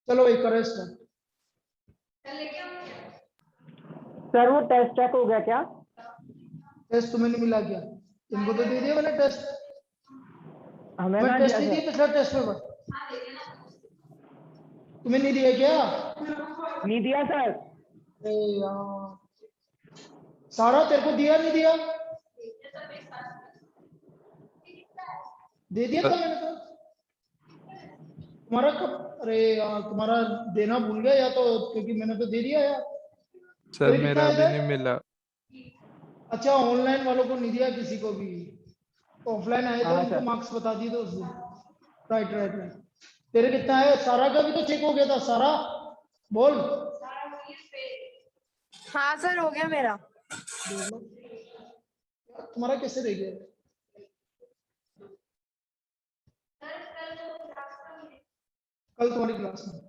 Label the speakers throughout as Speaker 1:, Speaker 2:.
Speaker 1: चलो भाई करो स्टार्ट।
Speaker 2: सर वो टेस्ट चेक हो गया क्या?
Speaker 1: टेस्ट तुम्हें नहीं मिला क्या? इनको तो दे दिया मैंने टेस्ट।
Speaker 2: हमें
Speaker 1: मैं
Speaker 2: ना
Speaker 1: टेस्ट
Speaker 2: दिया
Speaker 1: नहीं दिया
Speaker 2: सर।
Speaker 1: पिछला टेस्ट पेपर। तुम्हें नहीं दिया क्या?
Speaker 2: नहीं दिया सर।
Speaker 1: अरे यार सारा तेरे को दिया नहीं दिया? दे दिया था मैंने तो। तुम्हारा कब? अरे यार तुम्हारा देना भूल गया या तो, क्योंकि मैंने तो दे दिया यार।
Speaker 3: सर
Speaker 1: तेरे कितना
Speaker 3: मेरा
Speaker 1: आया
Speaker 3: अभी
Speaker 1: था?
Speaker 3: नहीं मिला।
Speaker 1: अच्छा ऑनलाइन वालों को नहीं दिया किसी को भी। ऑफलाइन आए थे
Speaker 2: हाँ
Speaker 1: उनको
Speaker 2: सर।
Speaker 1: मार्क्स बता दिए थे उस दिन। Right right right. तेरे कितना है? सारा का भी तो चेक हो गया था। सारा बोल।
Speaker 4: हाँ सर हो गया मेरा।
Speaker 1: देख लो यार, तुम्हारा कैसे रह गया? कल तुम्हारी क्लास में।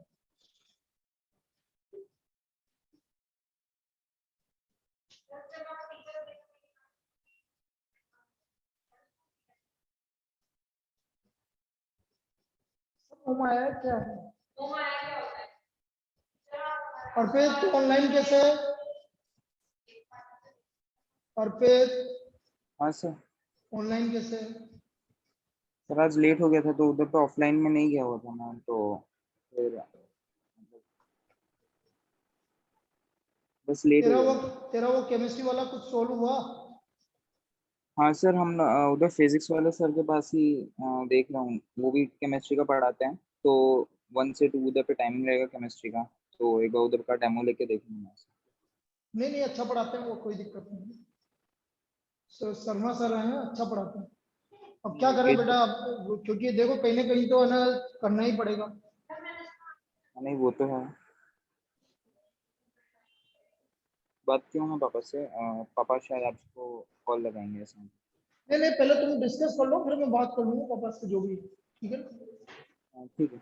Speaker 1: होम आया है क्या है? और फिर तू ऑनलाइन कैसे है? और फिर
Speaker 5: हाँ सर।
Speaker 1: ऑनलाइन कैसे है?
Speaker 5: सर आज लेट हो गया था तो उधर पे ऑफलाइन में नहीं गया हुआ था मैं तो फिर बस लेट हो गया था।
Speaker 1: तेरा वो केमिस्ट्री वाला कुछ सोल्व हुआ?
Speaker 5: हाँ सर हम उधर फिजिक्स वाले सर के पास ही देख रहा हूँ, वो भी केमिस्ट्री का पढ़ाते हैं तो 1 से 2 उधर पे टाइमिंग रहेगा केमिस्ट्री का, तो एक बार उधर का डेमो लेके देखूंगा।
Speaker 1: नहीं नहीं अच्छा पढ़ाते हैं वो, कोई दिक्कत नहीं। शर्मा सर हैं, अच्छा पढ़ाते हैं। अब क्या करें बेटा, क्योंकि देखो कहीं ना कहीं तो है ना, करना ही पड़ेगा।
Speaker 5: नहीं वो तो है। बात क्यों ना पापा से, पापा शायद आपको कॉल लगाएंगे ऐसा।
Speaker 1: नहीं नहीं पहले तुम डिस्कस कर लो, फिर मैं बात कर लूंगा पापा से जो भी, ठीक है?
Speaker 5: ठीक है।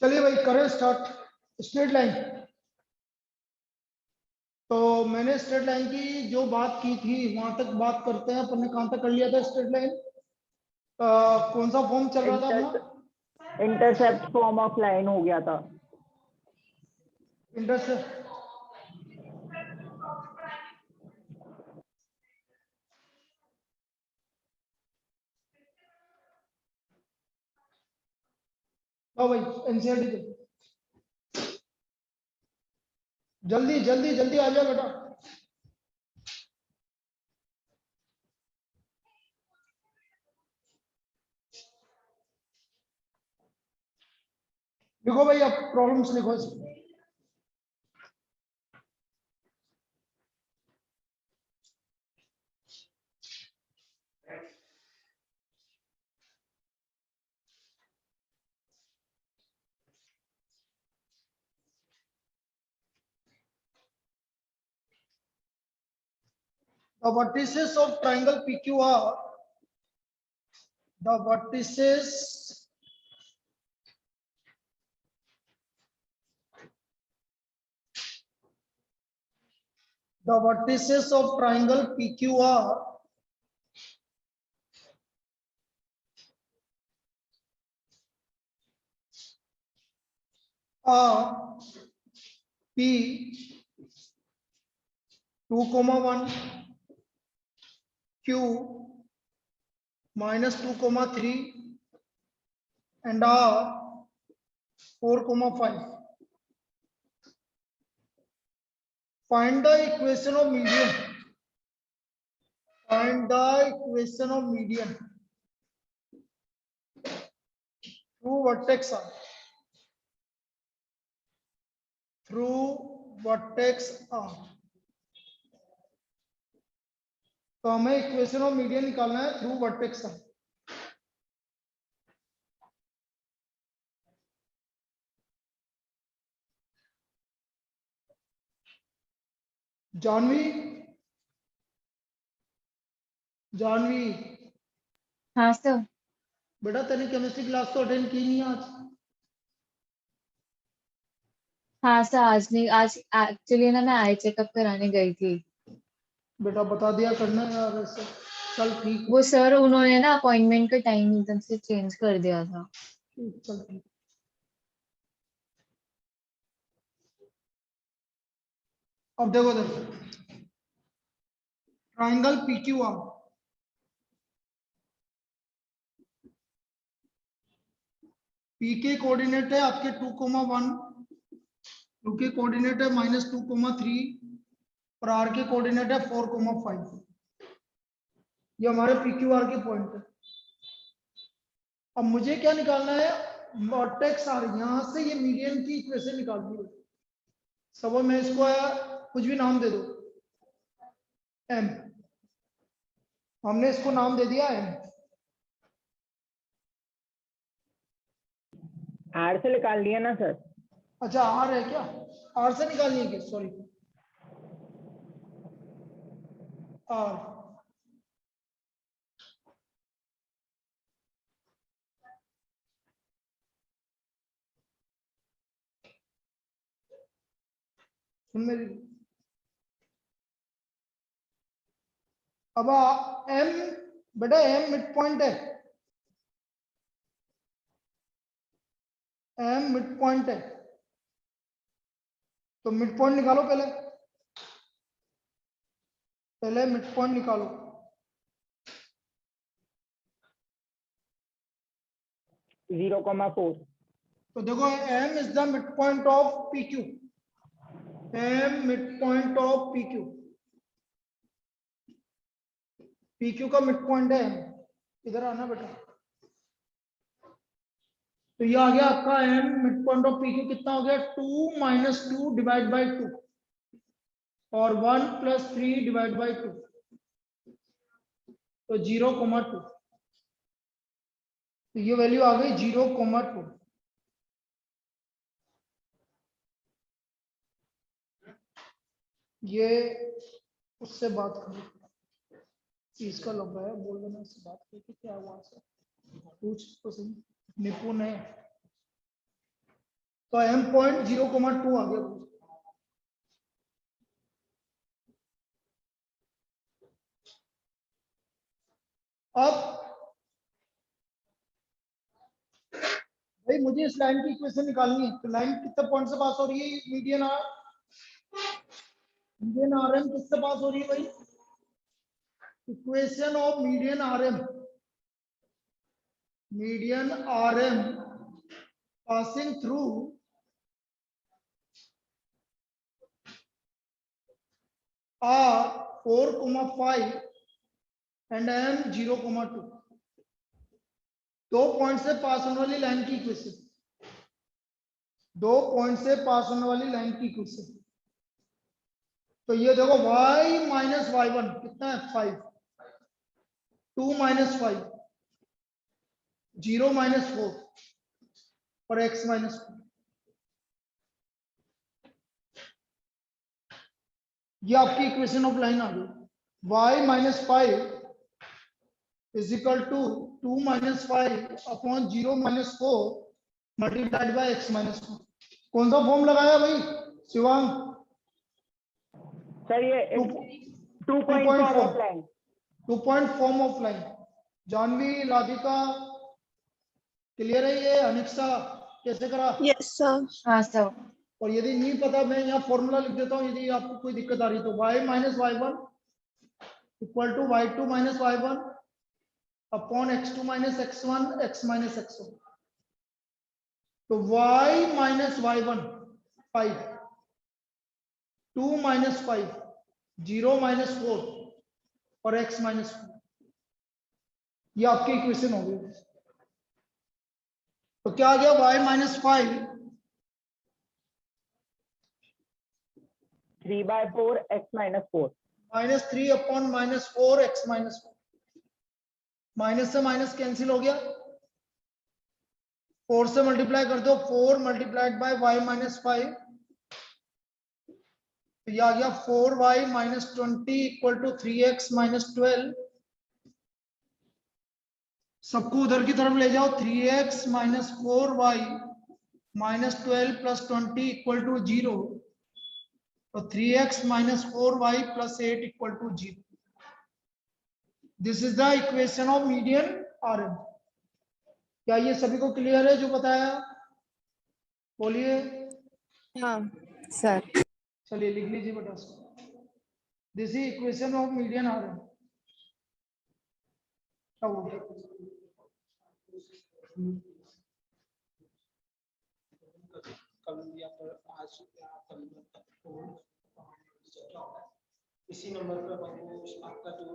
Speaker 1: चलिए भाई करें स्टार्ट। Straight line. तो मैंने स्ट्रेट लाइन की जो बात की थी वहां तक बात करते हैं। अपन ने कहां तक कर लिया था स्ट्रेट लाइन? कौन सा फॉर्म चल रहा था अपना?
Speaker 2: इंटरसेप्ट फॉर्म ऑफ लाइन हो गया था।
Speaker 1: इंटरसेप्ट। हाँ भाई एनसीईआरटी पे जल्दी जल्दी जल्दी आ जाओ बेटा। लिखो भाई आप प्रॉब्लम्स लिखो इसमें। The vertices of triangle PQ are the vertices of triangle PQ are P 2,1 Q -2,3 and R 4,5. Find the equation of median. Find the equation of median through vertex R. Through vertex R. तो हमें equation of median निकालना है through vertex. Janvi Janvi
Speaker 4: हाँ sir.
Speaker 1: बेटा तेरी chemistry class तो attend की नहीं आज?
Speaker 4: हाँ सर आज नहीं, आज एक्चुअली ना मैं आई चेकअप कराने गई थी।
Speaker 1: बेटा बता दिया करना यार ऐसे। चल ठीक
Speaker 4: वो सर उन्होंने ना अपॉइंटमेंट का टाइम एकदम से चेंज कर दिया था।
Speaker 1: चल ठीक। अब देखो ट्राइंगल PQR, पी के कोऑर्डिनेट है आपके 2,1, क्यू के कोऑर्डिनेट है -2,3 और आर के कोऑर्डिनेट है 4,5। ये हमारे PQR के पॉइंट है। अब मुझे क्या निकालना है, वर्टेक्स आर, यहां से ये मीडियन की इक्वेशन निकालनी है। सब मैं इसको कुछ भी नाम दे दो, एम, हमने इसको नाम दे दिया एम।
Speaker 2: आर से निकाल लिया ना सर?
Speaker 1: अच्छा आर है क्या, आर से निकालनी है क्या, सॉरी आर। मेरी अब एम, बेटा एम मिड पॉइंट है, एम मिड पॉइंट है, तो मिड पॉइंट निकालो पहले, पहले मिड पॉइंट निकालो।
Speaker 2: 0,4।
Speaker 1: तो देखो M is the mid point of PQ, M mid point of PQ, PQ का मिड पॉइंट है m। इधर आना बेटा, तो ये आ गया आपका M mid point of PQ कितना हो गया, 2 - 2 डिवाइड बाई 2 और 1 + 3 डिवाइड बाई 2, तो 0,2। तो ये वैल्यू आ गई 0,2। ये उससे बात करो, इसका लंबा है, बोल देना उससे बात करके क्या हुआ से पूछ तो सही, निपुण है। तो एम पॉइंट 0,2 आ गया। अब भाई मुझे इस लाइन की इक्वेशन निकालनी है, तो लाइन कितने पॉइंट से पास हो रही है, मीडियन आर, मीडियन RM किससे पास हो रही है भाई, equation of median RM, median RM passing through R 4,5 and M 0,2, 2 point से पास होने वाली लाइन की इक्वेशन, 2 पॉइंट से पास होने वाली लाइन की इक्वेशन। तो ये देखो y - y1 कितना है 5, 2 - 5, 0 - 4 और x - 4। ये आपकी इक्वेशन ऑफ लाइन आ गई, y - 5 is equal to 2 - 5 upon 0 - 4 multiplied by x - 4। कौन सा फॉर्म लगाया भाई शिवांग?
Speaker 2: सर ये 2 point form of line,
Speaker 1: 2 point form of line. Janvi, Radhika clear है ये? अनिक्षा कैसे करा?
Speaker 3: Yes sir.
Speaker 4: हाँ सर।
Speaker 1: और यदि नहीं पता मैं यहाँ फॉर्मूला लिख देता हूँ, यदि आपको कोई दिक्कत आ रही तो y - y1 equal to y2 - y1 upon x2 - x1 x - x1। तो y - y1 5, 2 - 5, 0 - 4 और x - 4, ये आपकी इक्वेशन हो गई। तो क्या आ गया, y - 5
Speaker 2: 3/4 x - 4,
Speaker 1: -3 upon -4 x - 4, minus से माइनस कैंसिल हो गया, 4 से मल्टीप्लाई कर दो, 4 मल्टीप्लाइड बाय y - 5, तो ये आ गया 4y - 20 इक्वल टू 3x - 12। सबको उधर की तरफ ले जाओ, 3x - 4y - 12 + 20 इक्वल टू 0, तो 3x - 4y + 8 equal to 0। This is the equation of median R M. क्या ये सभी को क्लियर है जो बताया? बोलिए।
Speaker 4: हाँ सर।
Speaker 1: चलिए लिख लीजिए बेटा इसको। This is equation of median R M. क्या हो गया?
Speaker 3: कल या पर आज कल इसी नंबर पर आपको आपका जो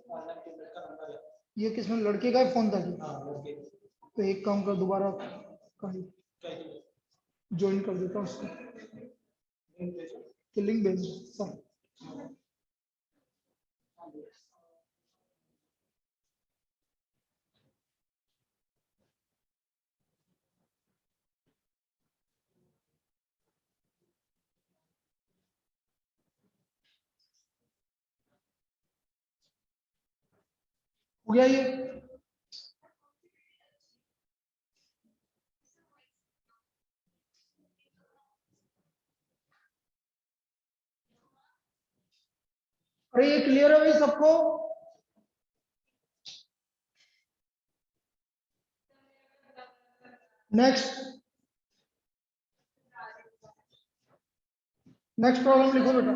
Speaker 3: ऑनलाइन पेमेंट का नंबर है।
Speaker 1: ये किसमें लड़के का फोन था जी?
Speaker 3: हाँ ओके।
Speaker 1: तो एक काम कर, दोबारा ज्वाइन कर देता हूँ उसको, लिंक भेज सब। हो गया ये? अरे ये क्लियर है भाई सबको? नेक्स्ट नेक्स्ट प्रॉब्लम लिखो बेटा।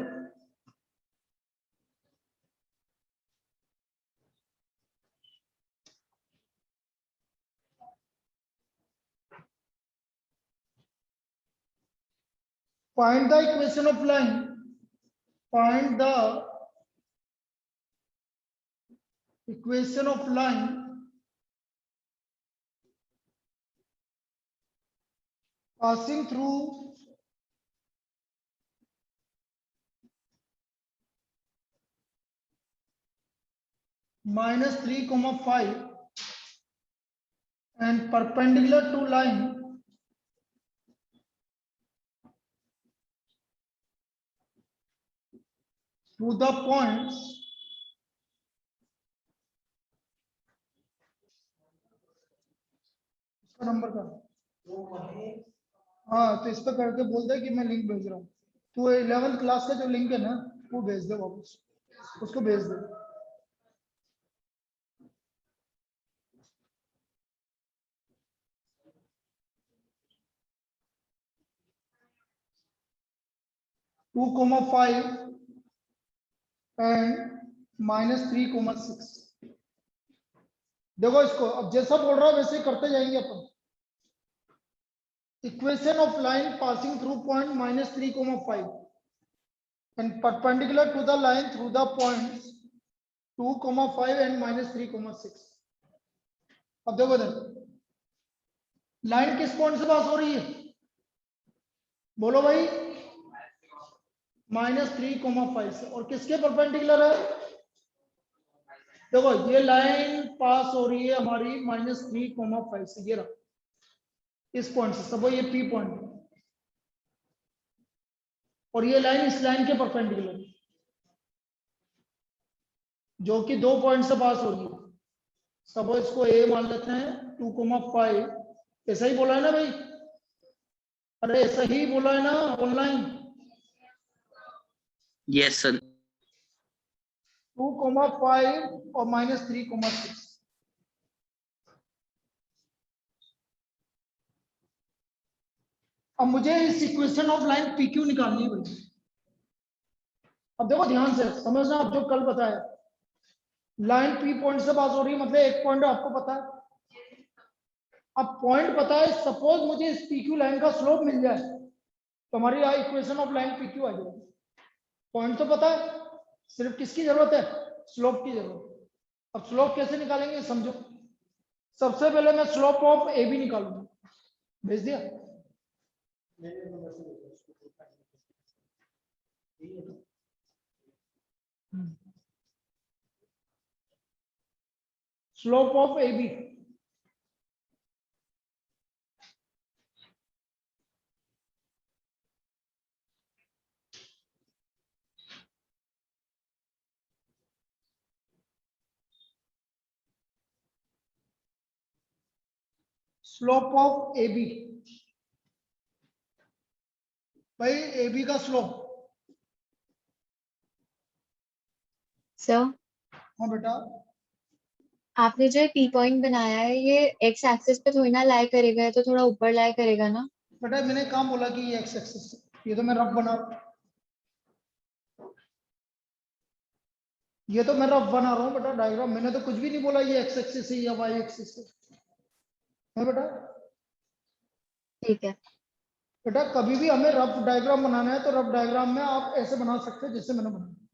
Speaker 1: Find the equation of line. Find the equation of line passing through -3, 5 and perpendicular to line to the points इसका नंबर का। हाँ तो इस पर करके बोल दे कि मैं लिंक भेज रहा हूँ। तो 11th क्लास का जो लिंक है ना वो भेज दे वापस, उसको भेज दे। Two comma 5 and -3, 6। देखो इसको अब जैसा बोल रहा है वैसे ही करते जाएंगे अपन। Equation of line passing through point -3, 5 and perpendicular to the line through the points 2, 5 and -3, 6। अब देखो इधर लाइन किस पॉइंट से पास हो रही है? बोलो भाई। -3, 5 से। और किसके परपेंडिकुलर है? देखो ये लाइन पास हो रही है हमारी -3, 5 से। ये रहा इस पॉइंट से, सब ये P पॉइंट और ये लाइन इस लाइन के परपेंडिकुलर जो कि 2 पॉइंट से पास हो रही है। सब इसको A मान लेते हैं 2, 5। ऐसा ही बोला है ना भाई? अरे ऐसा ही बोला है ना ऑनलाइन?
Speaker 6: Yes sir.
Speaker 1: 2, 5 और -3, 6। अब मुझे इस इक्वेशन ऑफ लाइन PQ निकालनी है भाई। अब देखो ध्यान से समझना, आप जो कल बताया लाइन P पॉइंट से पास हो रही है, मतलब एक पॉइंट आपको पता है। अब पॉइंट पता है, सपोज मुझे इस PQ लाइन का स्लोप मिल जाए तो हमारी इक्वेशन ऑफ लाइन PQ आ जाएगी। पॉइंट तो पता है, सिर्फ किसकी जरूरत है? स्लोप की जरूरत। अब स्लोप कैसे निकालेंगे समझो। सबसे पहले मैं स्लोप ऑफ AB निकालूंगा। भेज दिया? Slope of AB slope of AB भाई, AB का स्लोप।
Speaker 4: सर
Speaker 1: हाँ बेटा।
Speaker 4: आपने जो पी पॉइंट बनाया है ये एक्स एक्सिस पे थोड़ी ना लाई करेगा, ये तो थोड़ा ऊपर लाई करेगा ना।
Speaker 1: बेटा मैंने कहाँ बोला कि ये एक्स एक्सिस, ये तो मैं रफ बना रहा हूँ, ये तो मैं रफ बना रहा हूँ बेटा डायग्राम, मैंने तो कुछ भी नहीं बोला ये एक्स एक्सिस है या वाई एक्सिस है बेटा।
Speaker 4: ठीक है।
Speaker 1: बेटा कभी भी हमें रफ डायग्राम बनाना है तो रफ डायग्राम में आप ऐसे बना सकते हैं जैसे मैंने बनाया,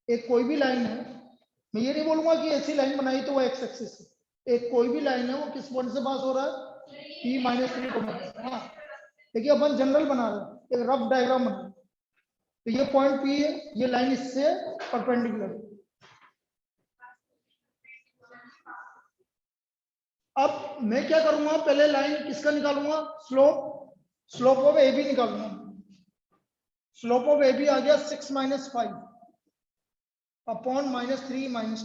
Speaker 1: एक कोई भी लाइन है, मैं ये नहीं बोलूंगा कि ऐसी लाइन बनाई तो वो एक्स एक्सिस है, एक कोई भी लाइन है वो किस पॉइंट से पास हो रहा है, P -3, हाँ देखिए अपन जनरल बना रहे हैं, एक रफ डायग्राम बना रहे हैं, तो ये पॉइंट P है, ये लाइन इससे परपेंडिकुलर है। अब मैं क्या करूंगा, पहले लाइन किसका निकालूंगा, स्लोप ऑफ ए बी निकालूंगा, स्लोप ऑफ ए बी आ गया 6 - 5 अपॉन -3 - 2,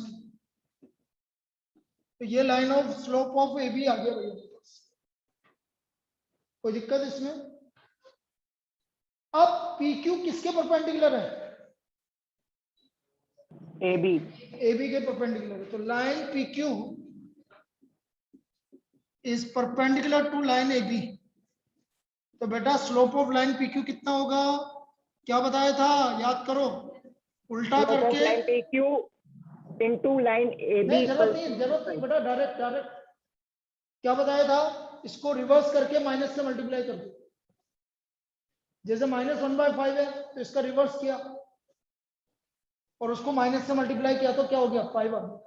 Speaker 1: तो ये line of slope of A B आ गया भैया, कोई दिक्कत इसमें। अब पी क्यू किसके परपेंडिकुलर है,
Speaker 2: ए बी
Speaker 1: के परपेंडिकुलर है, तो line P Q is perpendicular to line A B, तो बेटा slope of line P Q कितना होगा, क्या बताया था याद करो, उल्टा करके,
Speaker 2: line P Q into line A B,
Speaker 1: नहीं जरूरत नहीं बेटा, डायरेक्ट क्या बताया था, इसको रिवर्स करके माइनस से मल्टीप्लाई कर दो, जैसे -1/5 है तो इसका रिवर्स किया और उसको माइनस से मल्टीप्लाई किया तो क्या हो गया 5 आ गया,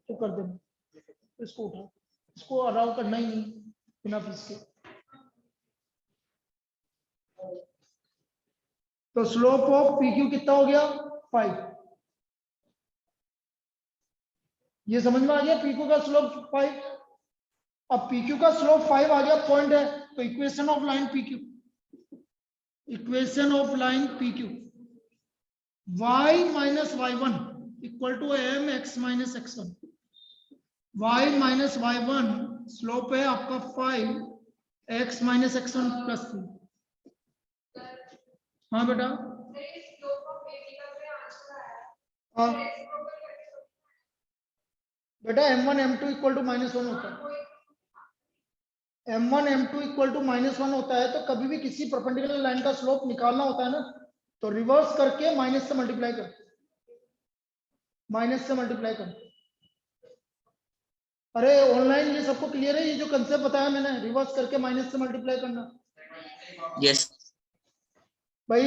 Speaker 1: तो कर देना, इसको उठा, इसको अलाउ करना ही नहीं बिना फीस के। तो स्लोप ऑफ पी क्यू कितना हो गया 5, ये समझ में आ गया, पी क्यू का स्लोप 5, अब पी क्यू का स्लोप 5 आ गया, पॉइंट है, तो equation of line P Q, equation of line P Q y - y1 equal to M X minus x1, y - y1 slope है आपका 5 x - x1 + 3, हाँ बेटा, हाँ बेटा m1 m2 इक्वल टू -1 होता है, m1 m2 इक्वल टू -1 होता है, तो कभी भी किसी परपेंडिकुलर लाइन का स्लोप निकालना होता है ना, तो रिवर्स करके माइनस से मल्टीप्लाई करते, अरे ऑनलाइन ये सबको क्लियर है, ये जो कंसेप्ट बताया मैंने, रिवर्स करके माइनस से मल्टीप्लाई करना।
Speaker 6: यस
Speaker 1: भाई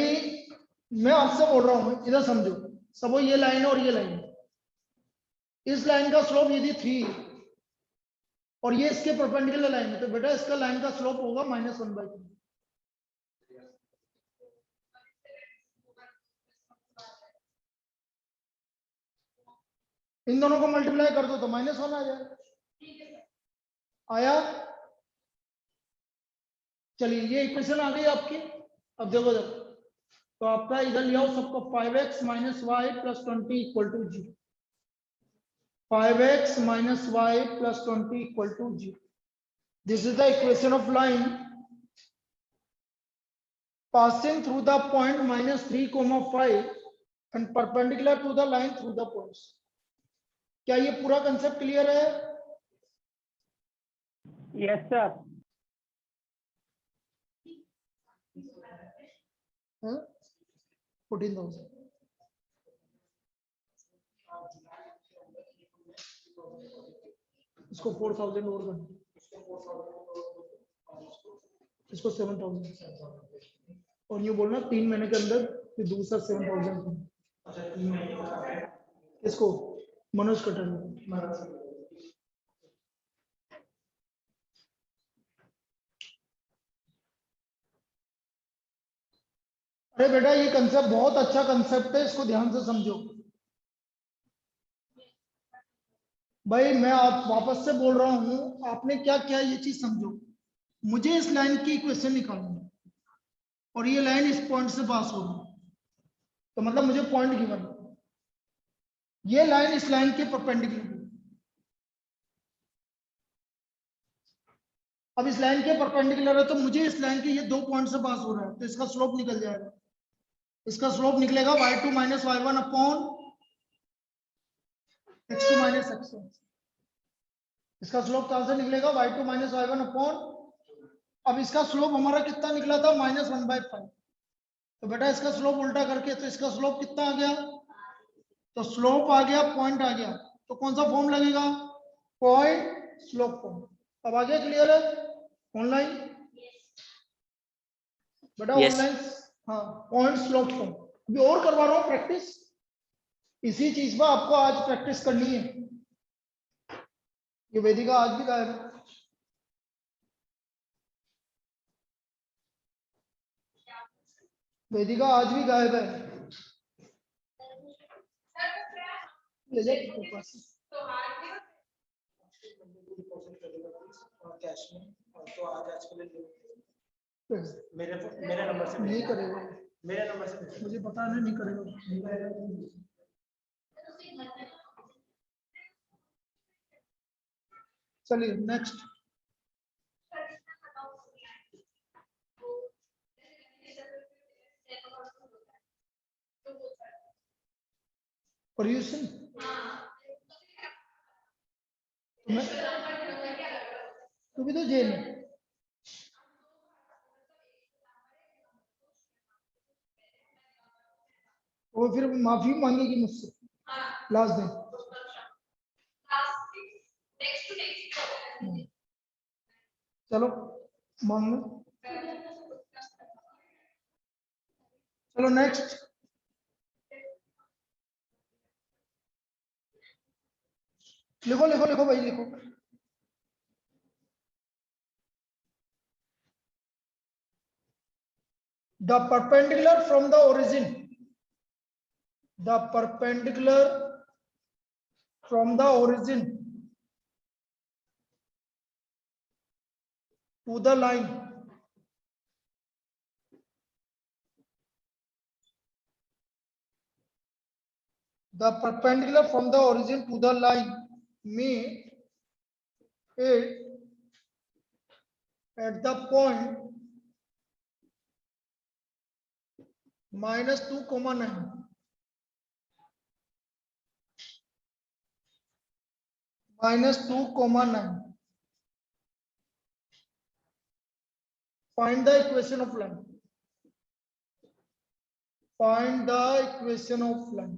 Speaker 1: मैं आपसे बोल रहा हूँ, इधर समझो, सबो ये लाइन और ये लाइन, इस लाइन का स्लोप यदि 3 और ये इसके परपेंडिकुलर लाइन है, तो बेटा इसका लाइन का स्लोप होगा -1/3, इन दोनों को मल्टीप्लाई कर दो तो -1 आ जाएगा, आया, चलिए ये इक्वेशन आ गई आपकी। अब देखो तो आपका इधर लिया हो सबको 5x - y + 20 = 0, 5x - y + 20 = 0, this is the equation of line passing through the point -3, 5 and perpendicular to the line through the points। क्या ये पूरा कंसेप्ट क्लियर है?
Speaker 2: Yes sir.
Speaker 1: 14,000, इसको 4,000 और कर, इसको 7,000 और ये बोलना 3 महीने के अंदर कि दूसरा 7,000, इसको मनोज कटर, अरे बेटा ये कंसेप्ट बहुत अच्छा कंसेप्ट है, इसको ध्यान से समझो। भाई मैं आप वापस से बोल रहा हूं, आपने क्या किया ये चीज समझो, मुझे इस लाइन की इक्वेशन निकालनी है और ये लाइन इस पॉइंट से पास हो रही है, तो मतलब मुझे पॉइंट गिवन, ये लाइन इस लाइन के परपेंडिकुलर, अब इस लाइन के परपेंडिकुलर है तो मुझे इस लाइन के ये 2 पॉइंट से पास हो रहा है, तो इसका स्लोप निकल जाएगा, इसका स्लोप निकलेगा y2 - y1 upon x2 minus x1। इसका स्लोप कहां से निकलेगा, y2 माइनस y1 अपॉन, अब इसका स्लोप हमारा कितना निकला था, -1/5। तो बेटा इसका स्लोप उल्टा करके, तो इसका स्लोप कितना आ गया, तो स्लोप आ गया, पॉइंट आ गया, तो कौन सा फॉर्म लगेगा, पॉइंट स्लोप फॉर्म। अब आगे क्लियर है, ऑनलाइन बेटा,
Speaker 5: Yes.
Speaker 1: ऑनलाइन, हाँ, पॉइंट स्लोप फॉर्म। अभी और करवा रहा हूँ प्रैक्टिस, इसी चीज पर आपको आज प्रैक्टिस करनी है। ये वेदिका आज भी गायब है, वेदिका आज भी गायब है, ले जाओ उसके पास।
Speaker 3: और कैश में, और तो आज के लिए मेरे नंबर से
Speaker 1: नहीं करेगा,
Speaker 3: मेरे नंबर से
Speaker 1: मुझे पता नहीं करेगा। चलिए नेक्स्ट, पर्यूषण, तू भी तो जेल में, वो फिर माफी मांगेगी मुझसे लास्ट दिन। चलो मांग लो, चलो नेक्स्ट, लिखो लिखो लिखो भाई लिखो। The perpendicular from the origin, the perpendicular from the origin to the line the perpendicular from the origin to the line meet it at the point -2,9 -2,9। Find the equation of line, find the equation of line।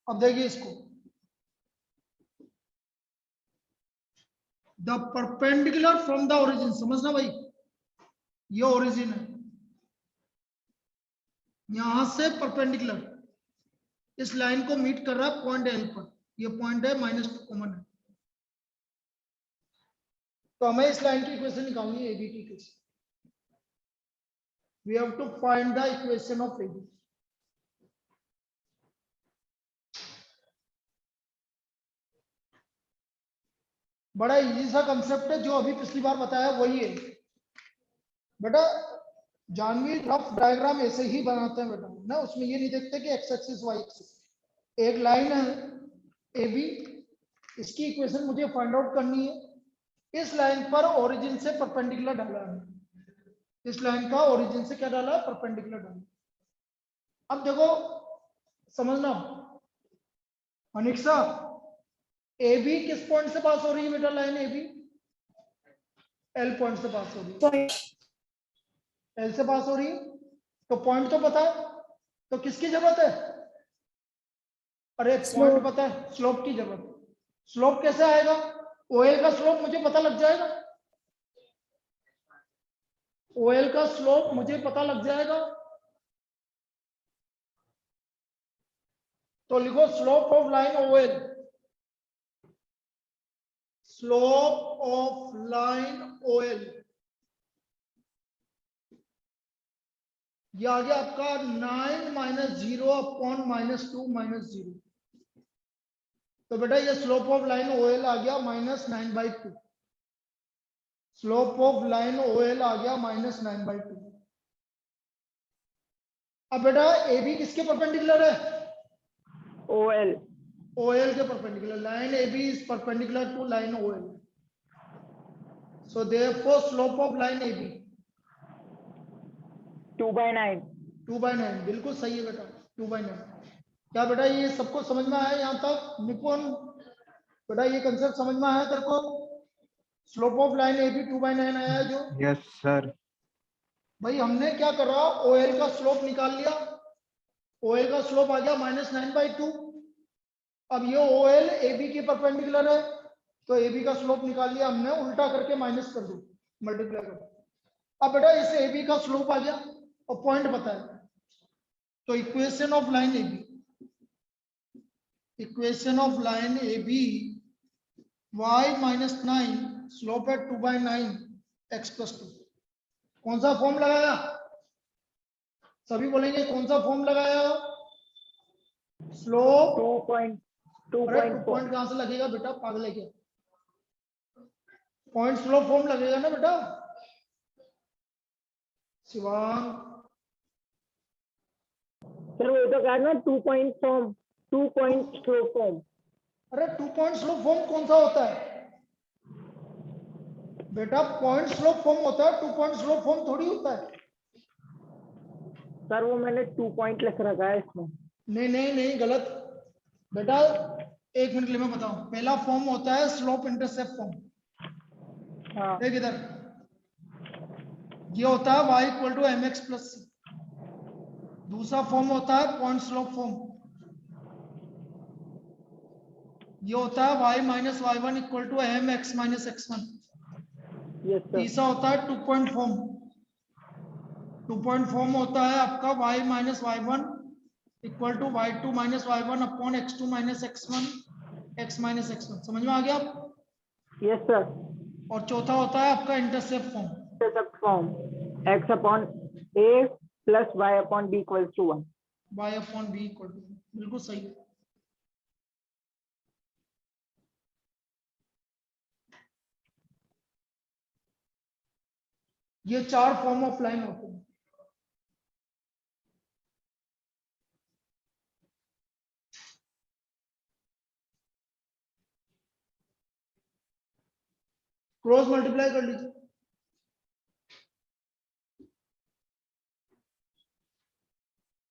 Speaker 1: अब देखिए इसको, the perpendicular from the origin, समझना भाई, ये origin है, यहां से perpendicular इस लाइन को मीट कर रहा है पॉइंट एल पर, ये पॉइंट है -2,9। तो हमें इस लाइन की इक्वेशन निकालनी है, एबी की इक्वेशन। We have to find the equation of AB. बड़ा इजी सा कंसेप्ट है, जो अभी पिछली बार बताया वही है बेटा। जानवी रफ डायग्राम ऐसे ही बनाते हैं बेटा ना, उसमें ये नहीं देखते कि एक्स एक्सिस वाई एक्सिस। एक लाइन है ए बी, इसकी इक्वेशन मुझे फाइंड आउट करनी है। इस लाइन पर ओरिजिन से परपेंडिकुलर डाला है, इस लाइन का ओरिजिन से क्या डाला है, परपेंडिकुलर डाला। अब देखो समझना अनिक्सा, ए बी किस पॉइंट से पास हो रही है बेटा, line A B L point से पास हो रही है, एल से पास हो रही है, तो पॉइंट तो पता है, तो किसकी जरूरत है, अरे पॉइंट पता है, स्लोप की जरूरत है। स्लोप कैसे आएगा, ओएल का स्लोप मुझे पता लग जाएगा, ओएल का स्लोप मुझे पता लग जाएगा। तो लिखो slope of line OL, slope of line OL, ये आ गया आपका 9 - 0 अपॉन -2 -0। तो बेटा ये स्लोप ऑफ लाइन ओएल आ गया -9/2, स्लोप ऑफ लाइन ओएल आ गया -9/2। अब बेटा ए बी किसके परपेंडिकुलर है,
Speaker 2: OL,
Speaker 1: ओएल के perpendicular, line A B is perpendicular to line OL, so therefore slope of line A B
Speaker 2: 2/9,
Speaker 1: 2/9 बिल्कुल सही है बेटा, 2/9। क्या बेटा ये सबको समझ में आया यहाँ तक? निपुण बेटा ये कंसेप्ट समझ में आया तेरे को? Slope of line A B 2/9 आया है जो।
Speaker 6: Yes sir.
Speaker 1: भाई हमने क्या करा, OL का स्लोप निकाल लिया, OL का स्लोप आ गया -9/2। अब ये OL AB के परपेंडिकुलर है, तो AB का स्लोप निकाल लिया हमने, उल्टा करके माइनस कर दो, मल्टीप्लाई कर दो। अब बेटा इसे AB का स्लोप आ गया और पॉइंट बताया, तो equation of line AB, equation of line AB y -9 slope है 2/9 x + 2। कौन सा फॉर्म लगाया? सभी बोलेंगे कौन सा फॉर्म लगाया? स्लोप। अरे 2 पॉइंट कहां से लगेगा बेटा, पागल है क्या? पॉइंट स्लोप फॉर्म लगेगा ना बेटा शिवांग।
Speaker 2: सर वो तो कहा ना 2 point form, 2 point slope form.
Speaker 1: अरे 2 पॉइंट स्लोप फॉर्म कौन सा होता है बेटा? पॉइंट स्लोप फॉर्म होता है, 2 पॉइंट स्लोप फॉर्म थोड़ी होता है।
Speaker 2: सर वो मैंने 2 पॉइंट लिख रखा है इसमें।
Speaker 1: नहीं नहीं नहीं, गलत बेटा। एक मिनट के लिए मैं बताऊं। पहला फॉर्म होता है स्लोप इंटरसेप्ट फॉर्म।
Speaker 2: हाँ
Speaker 1: देख इधर, ये होता है y = mx + c। दूसरा फॉर्म होता है पॉइंट स्लोप फॉर्म, ये होता है y - y1 = mx - x1।
Speaker 2: Yes sir.
Speaker 1: तीसरा होता है 2 पॉइंट फॉर्म। 2 पॉइंट फॉर्म होता है आपका y - y1 = y2 - y1 / x2 - x1 x - x1। समझ में आ गया आप?
Speaker 2: Yes sir.
Speaker 1: और चौथा होता है आपका intercept form.
Speaker 2: Intercept form x/a + y/b = 1।
Speaker 1: y/b = बिल्कुल सही। ये 4 फॉर्म ऑफ लाइन होते हैं। क्रॉस मल्टीप्लाई कर लीजिए।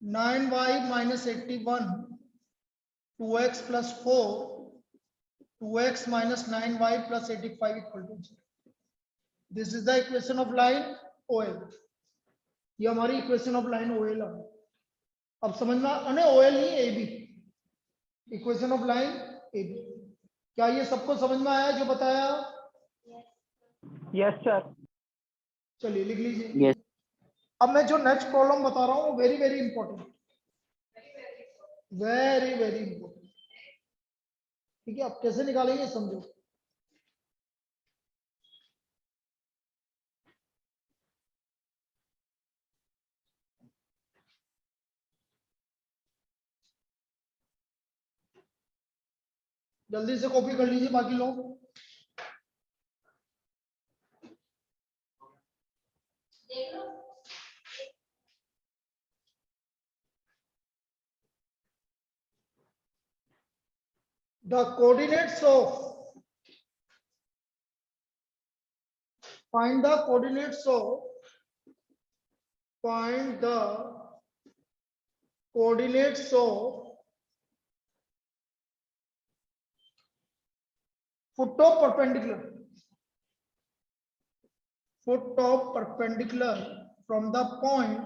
Speaker 1: -9y - 81 2x + 4 2x - 9y + 85 = 0। This is the equation of line OL। ये हमारी इक्वेशन ऑफ लाइन OL है। अब समझ में अने OL नहीं AB, equation of line AB। क्या ये सबको समझ में आया जो बताया?
Speaker 2: Yes sir.
Speaker 1: चलिए लिख लीजिए।
Speaker 5: Yes.
Speaker 1: अब मैं जो नेक्स्ट प्रॉब्लम बता रहा हूँ very very important, very very important. ठीक है, आप कैसे निकालेंगे समझो। जल्दी से कॉपी कर लीजिए बाकी लोग। The coordinates of, find the coordinates of, find the coordinates of foot of perpendicular, foot of perpendicular from the point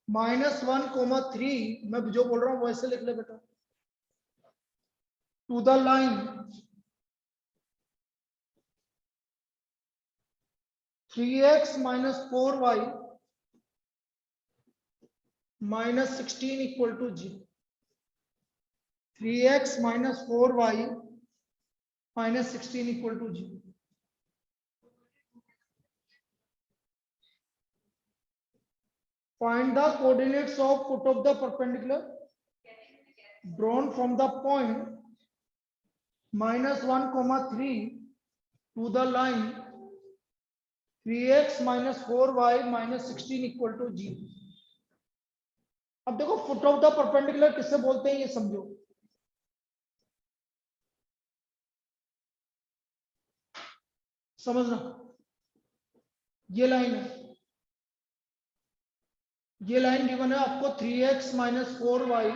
Speaker 1: -1, 3, मैं जो बोल रहा हूं वैसे लिख ले बेटा, to the line 3x - 4y - 16 = 0। 3x - 4y - 16 = 0। Find the coordinates of foot of the perpendicular drawn from the point -1, 3 to the line 3x - 4y - 16 = 0। अब देखो फुट ऑफ द परपेंडिकुलर किससे बोलते हैं ये समझो। समझना, ये लाइन है, ये लाइन गिवन है आपको 3x minus 4y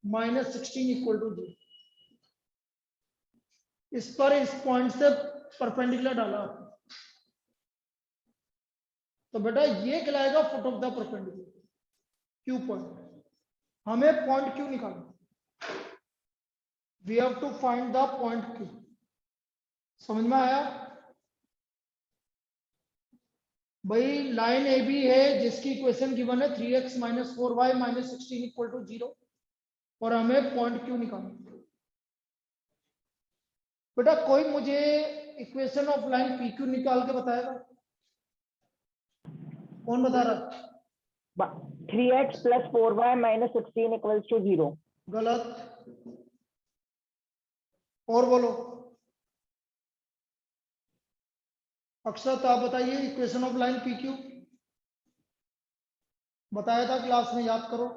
Speaker 1: minus 16 equal to 0। इस पर इस पॉइंट से परपेंडिकुलर डाला आपने, तो बेटा ये कहलाएगा foot of the perpendicular, Q point. हमें पॉइंट क्यू निकालना, we have to find the point Q. समझ में आया भाई? लाइन ए बी है जिसकी इक्वेशन गिवन है 3x minus 4y minus 16 equal to 0, और हमें पॉइंट क्यू निकालना। बेटा कोई मुझे equation of line P Q निकाल के बताएगा? कौन बता रहा?
Speaker 2: 3x plus 4y minus 16 equals to 0.
Speaker 1: गलत। और बोलो। अक्षत आप बताइए equation of line P Q. बताया था क्लास में, याद करो।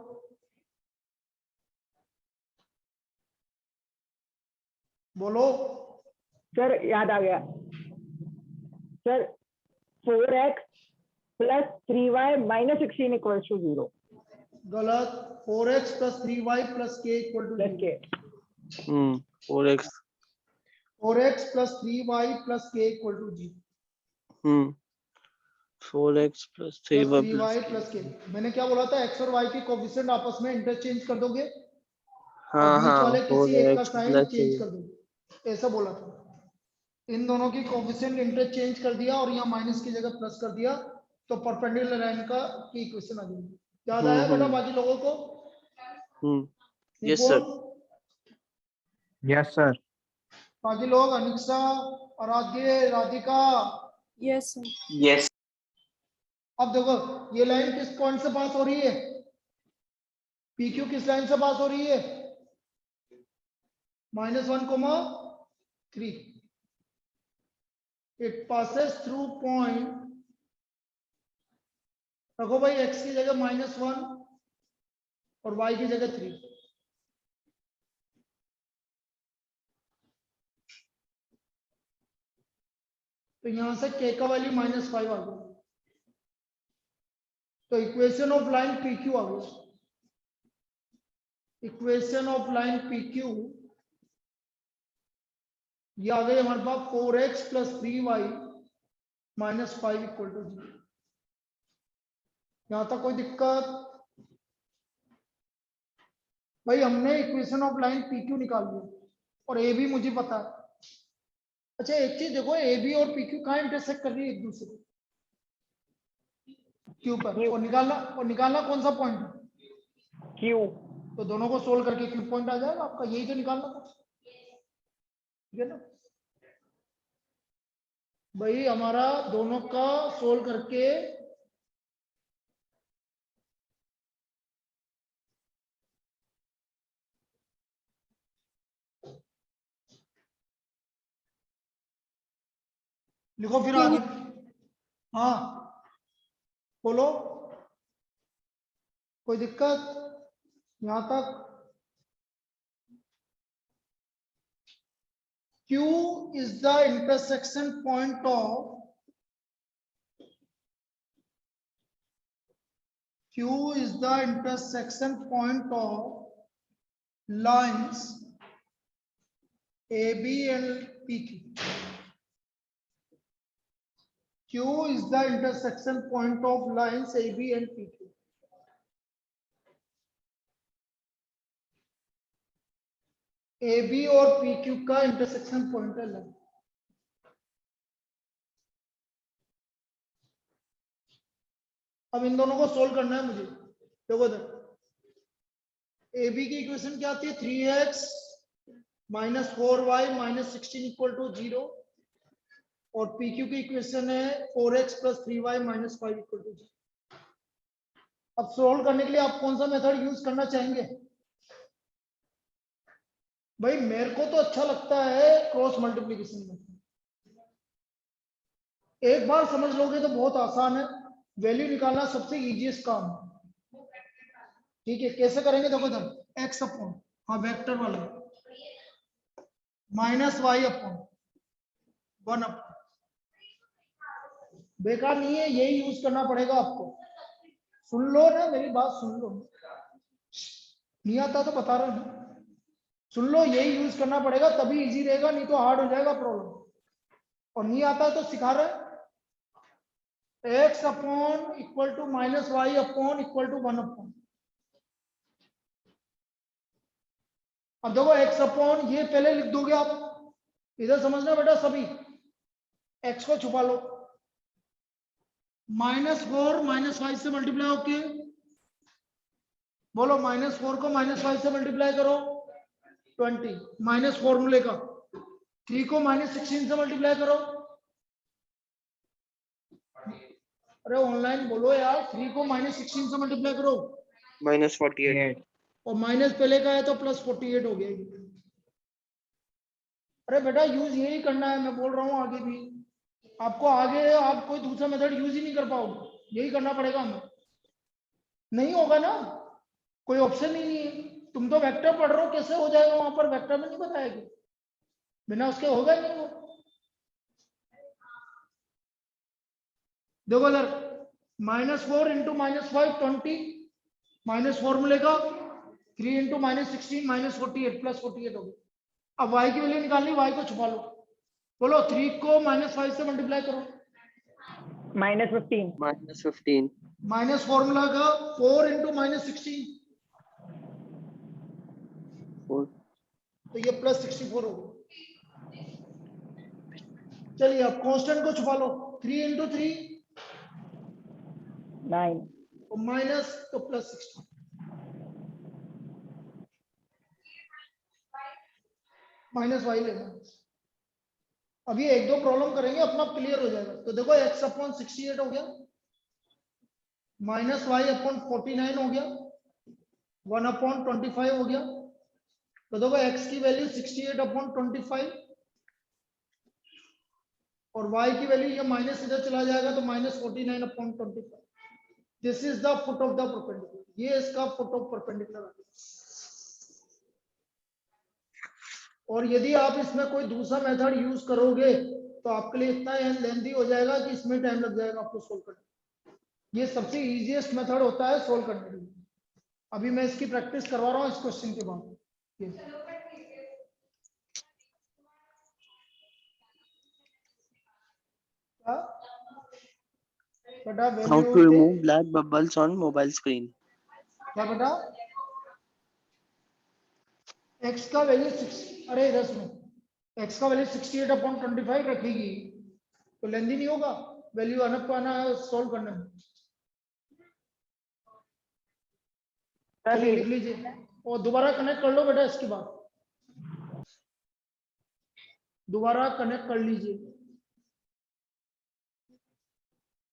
Speaker 1: बोलो।
Speaker 2: सर याद आ गया sir, 4x plus 3y minus 16 equals to 0.
Speaker 1: गलत। 4x plus 3y plus k equal to
Speaker 2: Plus
Speaker 1: 0।
Speaker 2: k.
Speaker 6: 4x
Speaker 1: 4x plus 3y plus k equal to 0।
Speaker 6: 4x plus
Speaker 1: plus
Speaker 6: 3y
Speaker 1: 3y plus k। मैंने क्या बोला था? x और y की coefficient आपस में interchange कर दोगे,
Speaker 6: हाँ
Speaker 1: और बीच
Speaker 6: हाँ
Speaker 1: वाले किसी एक का
Speaker 6: 4x
Speaker 1: साइन
Speaker 6: plus
Speaker 1: चेंज कर दोगे, ऐसा बोला था। इन दोनों की कोफिशिएंट इंटरचेंज कर दिया और यहाँ माइनस की जगह प्लस कर दिया, तो परपेंडिकुलर लाइन का की इक्वेशन आ गई। याद आया बेटा बाकी लोगों को?
Speaker 6: Yes sir.
Speaker 7: Yes sir.
Speaker 1: बाकी लोग, अनिक्षा, आराध्य, राधिका।
Speaker 8: Yes sir.
Speaker 5: यस।
Speaker 1: अब देखो ये लाइन किस पॉइंट से पास हो रही है? पी क्यू किस लाइन से पास हो रही है? -1, 3। इट passes थ्रू पॉइंट, रखो भाई x की जगह -1 और y की जगह 3। तो यहां से k का वैल्यू -5 आ गया, तो equation of line P Q आ गया। Equation of line P Q ये आ गई हमारे पास 4x plus 3y minus 5 equal to 0। यहां तक कोई दिक्कत? भाई हमने equation of line P Q निकाल लिया, और ए भी मुझे पता है। अच्छा एक चीज देखो, ए बी और पी क्यू कहाँ इंटरसेक्ट कर रही है एक दूसरे को? क्यू पर। और निकालना कौन सा पॉइंट है?
Speaker 2: Q.
Speaker 1: तो दोनों को सोल्व करके क्यू पॉइंट आ जाएगा आपका, यही तो निकालना था, ठीक है ना भाई? हमारा दोनों का सोल्व करके लिखो फिर आगे। हाँ बोलो, कोई दिक्कत यहां तक? Q is the intersection point of lines AB and PQ. Q is the intersection point of lines AB and PQ. AB और PQ का इंटरसेक्शन पॉइंट है लाइन। अब इन दोनों को सोल्व करना है मुझे। देखो इधर, AB की इक्वेशन क्या आती है? 3x minus 4y minus 16 equal to 0, और PQ की इक्वेशन है 4x plus 3y minus 5 equal to 0। अब सोल्व करने के लिए आप कौन सा मेथड यूज करना चाहेंगे? भाई मेरे को तो अच्छा लगता है क्रॉस मल्टीप्लिकेशन में। एक बार समझ लोगे तो बहुत आसान है, वैल्यू निकालना सबसे इजीएस्ट काम है, ठीक है? कैसे करेंगे? देखो इधर एक्स अपॉन, हाँ वेक्टर वाला, माइनस वाई अपॉन 1 अपॉन, बेकार नहीं है, यही यूज करना पड़ेगा आपको। सुन लो ना, मेरी बात सुन लो। नहीं आता तो बता रहा हूँ, सुन लो, यही यूज करना पड़ेगा तभी इजी रहेगा, नहीं तो हार्ड हो जाएगा प्रॉब्लम। और नहीं आता तो सिखा रहे हैं, x upon equal to minus y upon equal to 1 upon. अब देखो x अपॉन ये पहले लिख दोगे आप, इधर समझना बेटा सभी, x को छुपा लो, -4 -5 से मल्टीप्लाई होके, बोलो -4 को -5 से मल्टीप्लाई करो 20, माइनस फॉर्मूले का। 3 को -16 से मल्टीप्लाई करो, अरे ऑनलाइन बोलो यार, 3 को -16 से मल्टीप्लाई करो,
Speaker 6: -48
Speaker 1: और माइनस पहले का है तो +48 हो गया। अरे बेटा यूज यही करना है, मैं बोल रहा हूँ आगे भी आपको, आगे आप कोई दूसरा मेथड यूज ही नहीं कर पाओगे, यही करना पड़ेगा हमें। नहीं होगा ना, कोई ऑप्शन ही नहीं है। तुम तो वेक्टर पढ़ रहे हो, कैसे हो जाएगा, वहां पर वेक्टर में नहीं बताएगा, बिना उसके होगा नहीं वो। देखो इधर -4 इंटू -5 20, माइनस फॉर्मूले का, 3 इंटू -16 -48 +48 हो गया। अब y की वैल्यू निकालनी, y को छुपा लो, बोलो 3 को -5 से मल्टीप्लाई करो,
Speaker 2: -15
Speaker 6: -15
Speaker 1: माइनस फॉर्मूला का 4 इंटू -16
Speaker 6: 4
Speaker 1: तो ये +64 हो गया। चलिए अब कांस्टेंट को छुपा लो, 3 इंटू 3
Speaker 2: 9
Speaker 1: और माइनस तो +16, माइनस वाई लेना। अभी एक दो प्रॉब्लम करेंगे, अपना क्लियर हो जाएगा। तो देखो x अपॉन 68 हो गया, -y अपॉन 49 हो गया, 1 अपॉन 25 हो गया। तो देखो x की वैल्यू 68 अपॉन 25 और y की वैल्यू, ये माइनस इधर चला जाएगा तो -49 upon 25। This is the foot of the perpendicular, ये इसका फुट ऑफ परपेंडिकुलर। और यदि आप इसमें कोई दूसरा मेथड यूज करोगे तो आपके लिए इतना लेंथी हो जाएगा कि इसमें टाइम लग जाएगा आपको सोल्व करने। ये सबसे इजीएस्ट मेथड होता है सोल्व करने के लिए। अभी मैं इसकी प्रैक्टिस करवा रहा हूँ इस क्वेश्चन के बाद। बेटा
Speaker 6: How
Speaker 1: value
Speaker 6: to remove black bubbles on mobile screen?
Speaker 1: क्या बेटा, x का वैल्यू 6, अरे इधर सुनो, x का वैल्यू 68 अपॉन 25 रखेगी तो लेंथी नहीं होगा, वैल्यू अनप पाना है सोल्व करने में। चलिए लिख लीजिए और दोबारा कनेक्ट कर लो बेटा, इसके बाद दोबारा कनेक्ट कर लीजिए।